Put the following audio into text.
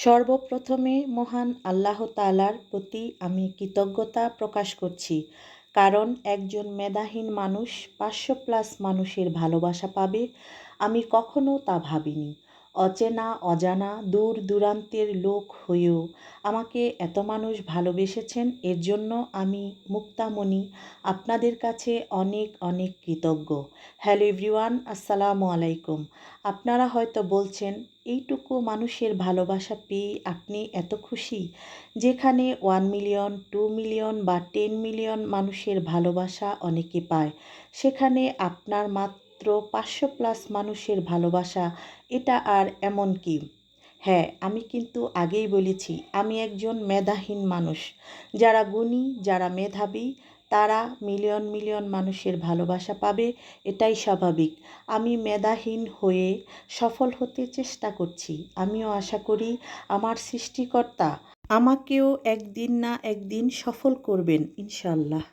সর্বপ্রথমে মহান আল্লাহ তাআলার প্রতি আমি কৃতজ্ঞতা প্রকাশ করছি, কারণ একজন মেধাহীন মানুষ 500+ মানুষের ভালোবাসা পাবে আমি কখনো তা ভাবিনি। অচেনা অজানা দূর দূরান্তের লোক হয়েও আমাকে এত মানুষ ভালোবেসেছেন, এর জন্য আমি মুক্তামণি আপনাদের কাছে অনেক অনেক কৃতজ্ঞ। হ্যালো এভরিওয়ান, আসসালামু আলাইকুম। আপনারা হয়তো বলছেন, এইটুকু মানুষের ভালোবাসা পেয়ে আপনি এত খুশি? যেখানে 1 মিলিয়ন, 2 মিলিয়ন বা 10 মিলিয়ন মানুষের ভালোবাসা অনেকে পায়, সেখানে আপনার মাত্র 500+ মানুষের ভালোবাসা, এটা আর এমন কি? হ্যাঁ, আমি কিন্তু আগেই বলেছি আমি একজন মেধাহীন মানুষ। যারা গুণী, যারা মেধাবী, তারা মিলিয়ন মিলিয়ন মানুষের ভালোবাসা পাবে, এটাই স্বাভাবিক। আমি মেধাহীন হয়ে সফল হতে চেষ্টা করছি। আমিও আশা করি আমার সৃষ্টিকর্তা আমাকেও একদিন না একদিন সফল করবেন ইনশাআল্লাহ।